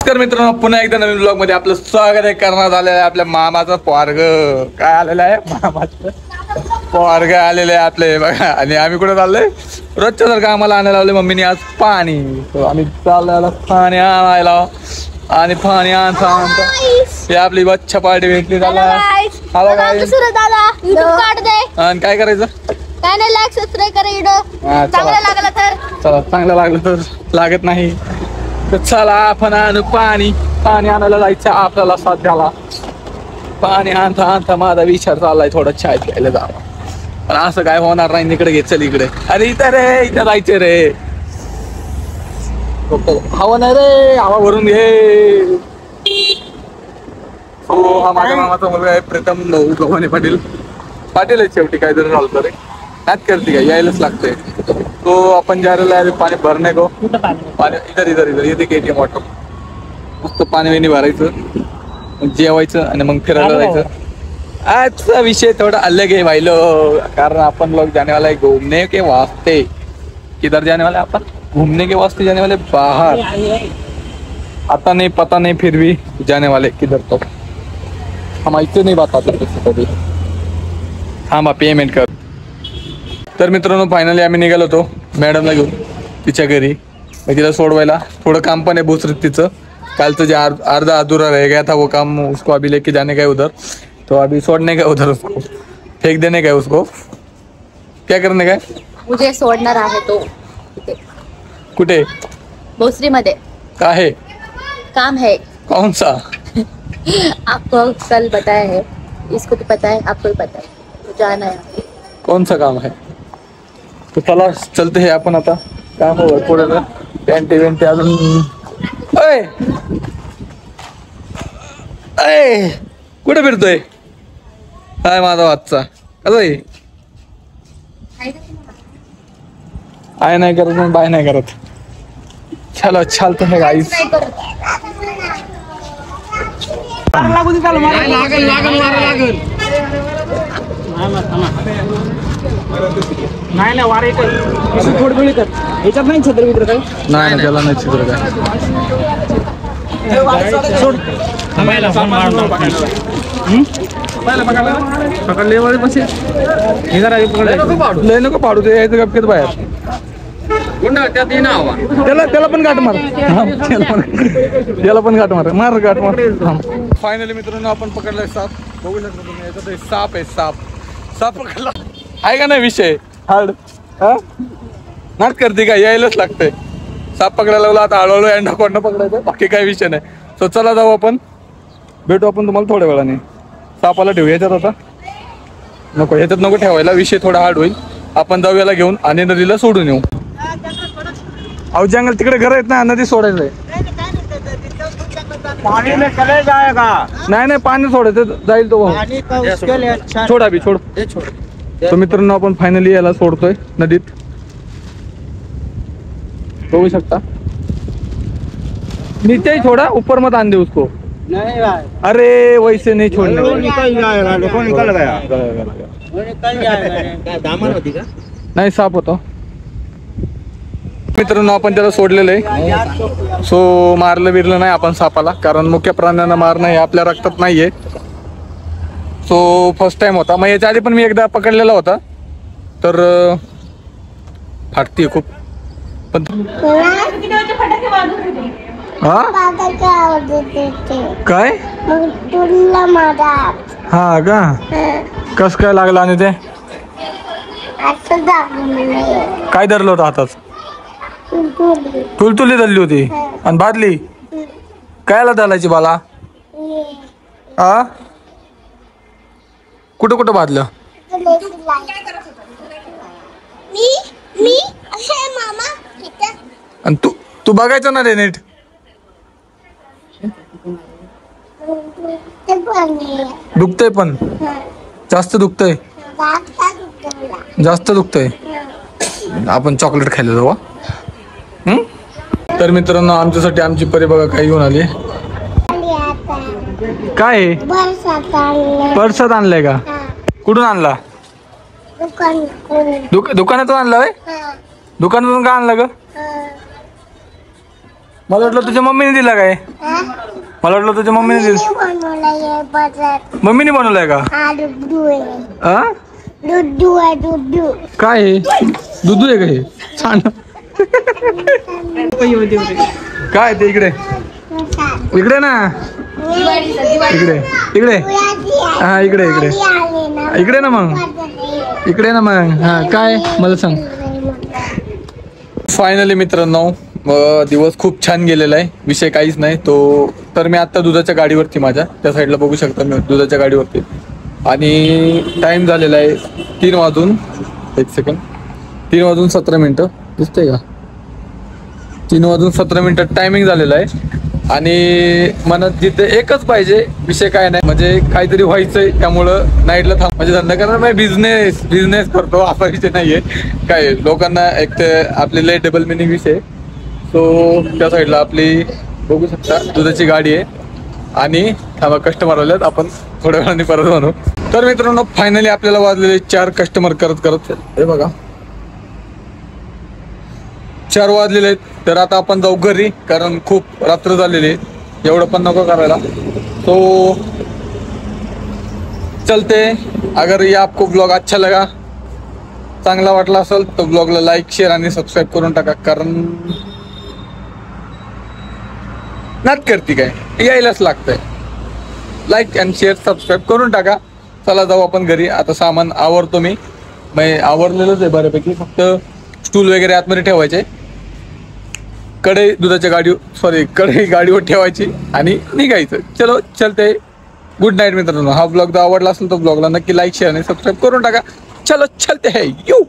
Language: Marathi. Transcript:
नमस्कार मित्रांनो, पुन्हा एकदा नवीन ब्लॉग मध्ये आपलं स्वागत आहे. करण्यात आलेलं आहे आपल्या मामाचं पोरग. काय आलेलं आहे? मामाचं पोरग आलेलं आहे आपले बघा. आणि आम्ही कुठे चाललोय? रोजच्या सारखं आम्हाला आणायला लावले मम्मीने आज पाणी. आम्ही चाललो पाणी आणायला. आणि पाणी आणता आणता ही आपली बच्चा पार्टी भेटली त्याला. आणि काय करायचं? काय नाही, लाईक सबस्क्राइब करा. व्हिडिओ चांगला लागला तर चला, चांगलं लागलं तर लागत नाही तर चला आपण आणू पाणी. पाणी आणायला जायचं आपल्याला सध्याला. पाणी आणता आणता माझा विचार चाललाय थोडा चाय प्यायला जावा, पण असं काय होणार नाही. इकडे घे, चल इकडे. अरे इथं रे, इथं जायचं रे. हवा नाही रे, हवा भरून घे. हो, हा माझ्या मामाचा मुलगा आहे प्रथम भाऊ गव्हाणे पाटील. पाटील आहे शेवटी, काहीतरी झालं रे. नाच करते का, यायलाच लागतंय. तो आपण जायला पाणी भरणे गो. पाणी इधर इधर इधर येते केटीएम वाटर. मस्त पाणी वेणी भरायचं, जेवायचं आणि मग फिरायला जायचं. आजचा विषय थोडा अलग है भाई लोग, कारण अपन लोग जाने वाला है घूमने के वास्ते. किधर जाने वाले अपन? घूमने के वास्ते जाने वाले बाहर. आता नहीं पता नहीं, फिर भी जाने वाले किधर. तो हम ऐसे नहीं बताते कभी. हाँ पेमेंट कर. तर मित्रांनो, फायनली आम्ही निघालो होतो मॅडमला घेऊन तिच्या घरी. तिला सोडवायला थोडं काम पण आहे भोसरीत तिचं. कालचं जे अर्धा अधूरा रह गया था वो काम, उसको अभी लेके जाने का है उधर. तो अभी छोड़ने का उधर, उसको फेंक देने का है. उसको क्या करने का है? मुझे सोडणार आहे तो कुठे? भोसरी मध्ये. का है? काम है. कौन सा? आपको कल बताया है, इसको भी पता है, आपको भी पता है. तो जाना है. कौन सा काम है? तो चला चलते हैं आपण आता. काम हो थोडं पॅन्टी वेंटी अजून. अय अय कुठे फिरतोय? काय माझा वाजचा कसं आहे? आय नाही करत मग बाय नाही करत. चलो चलते हैं गाइस. नाही नाही वारे थोडी थोडी कर. याच्यात नाही छत्र मित्र काय? नाही त्याला नाही चित्र काय. लय नको पाडू ते, यायचं गपकेत बाहेर. त्याला पण गाठ मार. त्याला पण गाठ मार, मार गाठ मार. फायनली मित्रांनो आपण पकडलाय साप. बघू शकता तुम्ही, याच्यात साप आहे. साप पकडला आहे का नाही विषय हार्ड. नाच करते का, यायलाच लागतंय. साप पकडायला लागला आता हळूहळू अँडाकोंडा पकडायचं, बाकी काही विषय नाही. सो चला जाऊ आपण, भेटू आपण तुम्हाला थोड्या वेळाने. सापाला ठेवू याच्यात आता, नको याच्यात नको ठेवायला, विषय थोडा हार्ड होईल. आपण जाऊ याला घेऊन आणि नदीला सोडून येऊ. अहो जंगल तिकडे घर आहेत ना, नदी सोडायचं आहे. पानी में चले जाएगा. नाही पाणी सोडायचं जाईल तो. छोडा बी छोड. तो मित्रांनो आपण फायनली याला सोडतोय नदीत. बघू शकता. नीचे ही छोड़ा, ऊपर मत आने दे उसको. नहीं भाई, अरे वैसे नहीं छोड़ने. निकल जाएगा. देखो निकल गया. निकल जाएगा. दामन होती का? नाही साप होतो. मित्रांनो आपण त्याला सोडलेलं आहे. सो मारलं बिरलं नाही आपण सापाला, कारण मुख्य प्राण्यांना मारणं हे आपल्या रक्तात नाहीये. सो फर्स्ट टाइम होता. मग याच्या आधी पण मी एकदा पकडलेला होता, तर फाटतीये खूप. पण हा काय हा का, कस काय लागला? आणि ते काय धरलं होतं हातात? तुलतुली धरली होती. आणि बादली कायला धरायची बाला? हा कुठं कुठं बादलं? आणि तू बघायचं ना रे नीट. दुखतंय पण जास्त दुखतंय. जास्त दुखतंय. आपण चॉकलेट खायला जाऊ. तर मित्रांनो आमच्यासाठी आमची परी बघा काय घेऊन आली. काय परसात आणलंय का? कुठून आणला? दुकानातून आणला. दुकानातून का आणला ग? मला वाटलं तुझ्या मम्मीने दिला काय? मला वाटलं तुझ्या मम्मीने दिला. मम्मीने बनवलाय का? हा काय आहे? दुधू आहे का हे? छान. काय ते इकडे इकडे ना इकडे इकडे हा इकडे इकडे इकडे ना मग इकडे ना मग हा काय मला सांग. फायनली मित्रांनो दिवस खूप छान गेलेला आहे. विषय काहीच नाही तो. तर मी आत्ता दुधाच्या गाडीवरती माझ्या त्या साईडला बघू शकता मी दुधाच्या गाडीवरती आणि टाइम झालेला आहे 3 वाजून 1 सेकंड 3 वाजून 17 मिनिटं दिसतंय का? 3 वाजून 17 मिनिटं टायमिंग झालेलं आहे आणि मनात जिथे एकच पाहिजे. विषय काय नाही म्हणजे काहीतरी व्हायचंय त्यामुळं नाईटला म्हणजे धंदा करणार नाही. बिझनेस करतो असा विषय नाहीये काय. लोकांना एक तर आपली लय डबल मिनिंग विषय. सो त्या साईडला आपली बघू शकता दुधाची गाडी आहे आणि थांबा कस्टमर आल्यात आपण थोड्या वेळाने परत म्हणू. तर मित्रांनो फायनली आपल्याला वाजलेले 4 कस्टमर करत हे बघा 4 वाजलेले आहेत. तर आता आपण जाऊ घरी कारण खूप रात्र झालेली आहे. एवढं पण नको करायला. तो चलते. अगर ये आपको ब्लॉग अच्छा लगा चांगला वाटला असेल तर ब्लॉगला लाईक शेअर आणि सबस्क्राईब करून टाका कारण नात करती काय यायलाच लागतंय. लाईक अँड शेअर सबस्क्राईब करून टाका. चला जाऊ आपण घरी. आता सामान आवरतो मी आवरलेलंच आहे बऱ्यापैकी. फक्त स्टूल वगैरे आतमध्ये ठेवायचे. कढई गाडीवर ठेवायची आणि निघायचं. चलो चलते. गुड नाईट मित्रांनो. हा ब्लॉग जर आवडला असेल तर ब्लॉगला नक्की लाईक शेअर आणि सबस्क्राईब करून टाका. चलो चलते है यू.